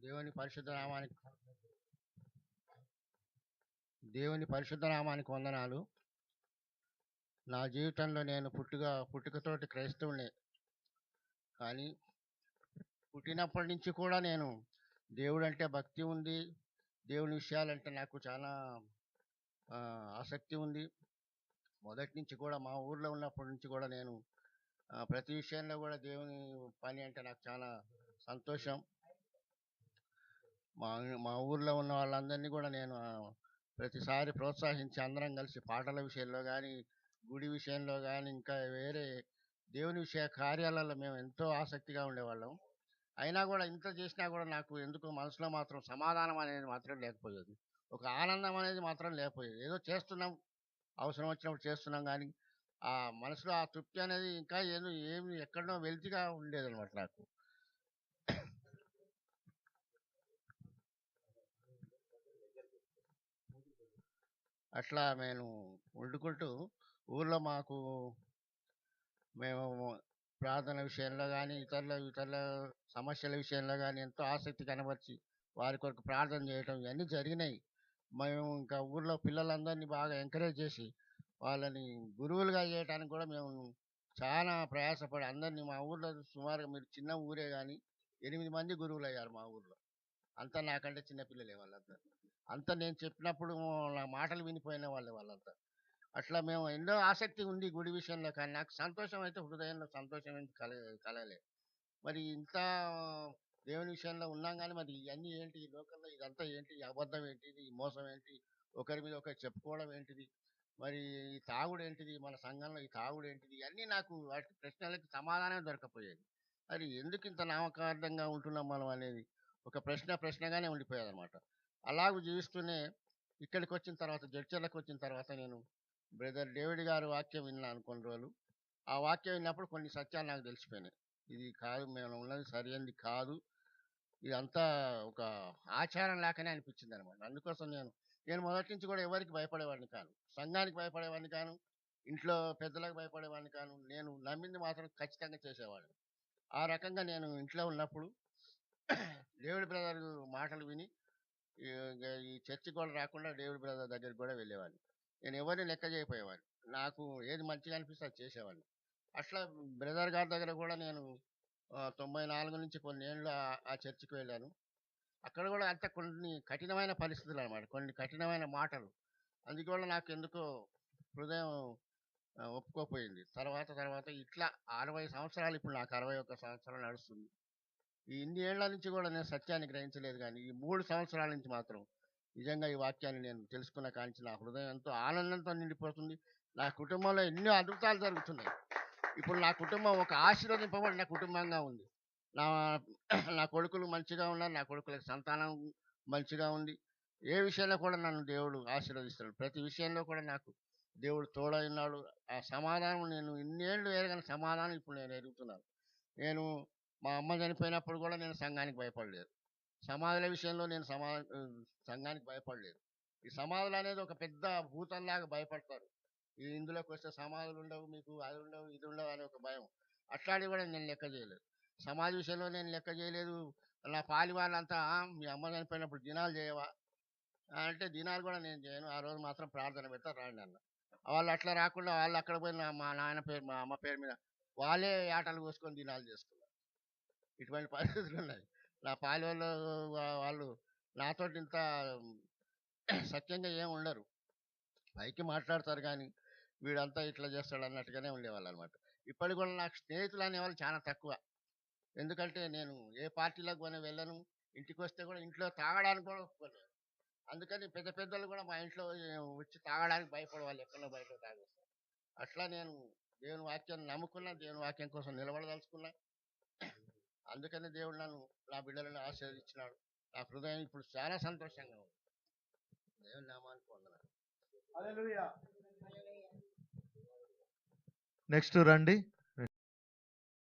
దేవుని పరిశుద్ధ నామానికి దేవుని పరిశుద్ధ నామానికి వందనాలు. నా జీవితంలో నేను పుట్టుకతోటి క్రైస్తవునే. కానీ పుట్టినప్పటి నుంచి కూడా నేను దేవుడంటే భక్తి ఉంది. దేవుని విషయాలంటే నాకు చాలా ఆసక్తి ఉంది. మొదటి నుంచి కూడా మా ఊర్లో ఉన్నప్పటి నుంచి కూడా నేను ప్రతి విషయంలో కూడా దేవుని పని అంటే నాకు చాలా సంతోషం. మా మా ఊర్లో ఉన్న వాళ్ళందరినీ కూడా నేను ప్రతిసారి ప్రోత్సహించి అందరం కలిసి పాటల విషయంలో కానీ, గుడి విషయంలో కానీ, ఇంకా వేరే దేవుని విషయ కార్యాలలో మేము ఎంతో ఆసక్తిగా ఉండేవాళ్ళం. అయినా కూడా ఇంత చేసినా కూడా నాకు ఎందుకో మనసులో మాత్రం సమాధానం అనేది మాత్రం లేకపోయేది. ఒక ఆనందం అనేది మాత్రం లేకపోయేది. ఏదో చేస్తున్నాం, అవసరం వచ్చినప్పుడు చేస్తున్నాం కానీ ఆ మనసులో ఆ తృప్తి అనేది ఇంకా ఏమి ఎక్కడనో వెలితిగా ఉండేదనమాట నాకు. అట్లా నేను వండుకుంటూ ఊర్లో మేము ప్రార్థన విషయంలో కానీ, ఇతరుల సమస్యల విషయంలో కానీ ఎంతో ఆసక్తి కనబరిచి వారి కొరకు ప్రార్థన చేయటం ఇవన్నీ జరిగినాయి. మేము ఇంకా ఊర్లో పిల్లలందరినీ బాగా ఎంకరేజ్ చేసి వాళ్ళని గురువులుగా చేయడానికి కూడా మేము చాలా ప్రయాసపడి అందరినీ మా ఊర్లో సుమారుగా, మీరు చిన్న ఊరే కానీ 8 మంది గురువులు అయ్యారు మా ఊర్లో. అంతా నాకంటే చిన్న పిల్లలే వాళ్ళంతా. అంతా నేను చెప్పినప్పుడు నా మాటలు వినిపోయిన వాళ్ళంతా. అట్లా మేము ఎన్నో ఆసక్తి ఉంది గుడి విషయంలో, కానీ నాకు సంతోషం అయితే హృదయంలో సంతోషం ఏంటి కలగలే. మరి ఇంత దేవుని విషయంలో ఉన్నాం కానీ మరి ఇవన్నీ ఏంటి, ఈ లోకంలో ఇదంతా ఏంటి, ఈ అబద్ధం ఏంటిది, ఈ మోసం ఏంటి, ఒకరి మీద ఒకరు చెప్పుకోవడం ఏంటిది, మరి ఈ తాగుడు ఏంటిది, మన సంఘంలో ఈ తాగుడు ఏంటిది, ఇవన్నీ నాకు వాటి ప్రశ్నలకి సమాధానం దొరకపోయేది. మరి ఎందుకు ఇంత నామకార్థంగా ఉంటున్నాం మనం అనేది ఒక ప్రశ్నగానే ఉండిపోయేది అనమాట. అలాగూ జీవిస్తూనే ఇక్కడికి వచ్చిన తర్వాత, జడ్చర్లకు వచ్చిన తర్వాత నేను బ్రదర్ డేవిడ్ గారి వాక్యం విన్నాను కొన్ని రోజులు. ఆ వాక్యం విన్నప్పుడు కొన్ని సత్యాలు నాకు తెలిసిపోయినాయి. ఇది కాదు, మేము ఉన్నది సరైనది కాదు, ఇదంతా ఒక ఆచారం లాగానే అనిపించింది అనమాట. అందుకోసం నేను మొదటి నుంచి కూడా ఎవరికి భయపడేవాడిని కాను, సంఘానికి భయపడేవాడిని కాను, ఇంట్లో పెద్దలకు భయపడేవాడిని కాను. నేను నమ్మింది మాత్రం ఖచ్చితంగా చేసేవాడిని. ఆ రకంగా నేను ఇంట్లో ఉన్నప్పుడు డేవిడ్ బ్రదర్ మాటలు విని ఈ చర్చి కూడా రాకుండా డేవిడ్ బ్రదర్ దగ్గరికి కూడా వెళ్ళేవాడిని. నేను ఎవరిని లెక్క చేయకపోయేవాడిని. నాకు ఏది మంచిగా అనిపిస్తే అది చేసేవాడిని. అట్లా బ్రదర్ గారి దగ్గర కూడా నేను 94 నుంచి కొన్ని ఏళ్ళు ఆ చర్చికి వెళ్ళాను. అక్కడ కూడా అంత కొన్ని కఠినమైన పరిస్థితులు అనమాట, కొన్ని కఠినమైన మాటలు. అందువల్ల నాకు ఎందుకో హృదయం ఒప్పుకోపోయింది. తర్వాత ఇట్లా 60 సంవత్సరాలు, ఇప్పుడు నాకు 61 సంవత్సరాలు నడుస్తుంది. ఈ ఇన్ని ఏళ్ల నుంచి కూడా నేను సత్యాన్ని గ్రహించలేదు, కానీ ఈ 3 సంవత్సరాల నుంచి మాత్రం నిజంగా ఈ వాక్యాన్ని నేను తెలుసుకున్న కాంచి నా హృదయం ఎంతో ఆనందంతో నిండిపోతుంది. నా కుటుంబంలో ఎన్నో అద్భుతాలు జరుగుతున్నాయి. ఇప్పుడు నా కుటుంబం ఒక ఆశీర్వదింపబడిన కుటుంబంగా ఉంది. నా నా కొడుకులు మంచిగా ఉన్నారు. నా కొడుకులకు సంతానం మంచిగా ఉంది. ఏ విషయంలో కూడా నన్ను దేవుడు ఆశీర్వదిస్తున్నాడు. ప్రతి విషయంలో కూడా నాకు దేవుడు తోడై ఉన్నాడు. ఆ సమాధానం, నేను ఇన్నేళ్ళు ఎరగని సమాధానం ఇప్పుడు నేను ఎరుగుతున్నాను. నేను మా అమ్మ చనిపోయినప్పుడు కూడా నేను సంఘానికి భయపడలేదు. సమాధుల విషయంలో నేను సంఘానికి భయపడలేదు. ఈ సమాధులు అనేది ఒక పెద్ద భూతంలాగా భయపడతారు. ఇందులోకి వస్తే సమాధులు ఉండవు, మీకు అది ఉండవు, ఇది ఉండవు అనే ఒక భయం. అట్లాంటివి కూడా నేను లెక్క చేయలేదు. సమాధి విషయంలో నేను లెక్క చేయలేదు. నా పాలి వాళ్ళంతా మీ అమ్మ చనిపోయినప్పుడు దినాలు చేయవా అంటే, దినాలు కూడా నేను చేయను, ఆ రోజు మాత్రం ప్రార్థన పెడతా రాండి అన్న. వాళ్ళు అట్లా రాకుండా వాళ్ళు అక్కడ పోయి మా నాయన పేరు, మా అమ్మ పేరు మీద వాళ్ళే ఆటలు కోసుకొని దినాలు చేసుకున్నారు. ఇటువంటి పరిస్థితులు ఉన్నాయి. నా పాలి వాళ్ళు నాతోటి ఇంత సత్యంగా ఏమి ఉండరు. పైకి మాట్లాడతారు కానీ వీడంతా ఇట్లా చేస్తాడు అన్నట్టుగానే ఉండేవాళ్ళు అనమాట. ఇప్పటికి కూడా నాకు స్నేహితులు అనేవాళ్ళు చాలా తక్కువ. ఎందుకంటే నేను ఏ పార్టీలకు కూడా వెళ్ళను. ఇంటికి వస్తే కూడా ఇంట్లో తాగడానికి కూడా ఒప్పుకోలేదు. అందుకని పెద్దలు కూడా మా ఇంట్లో వచ్చి తాగడానికి భయపడేవాళ్ళు, ఎక్కడో బయట తాగేస్తారు. అట్లా నేను దేవుని వాక్యాన్ని నమ్ముకున్నా, దేవుని వాక్యం కోసం నిలబడదలుచుకున్నా. అందుకని దేవుడు నా బిడ్డలను ఆశీర్వదించినాడు. నా హృదయం ఇప్పుడు చాలా సంతోషంగా ఉంది. దేవుని నామానికి వందనాలు. నెక్స్ట్ రండి.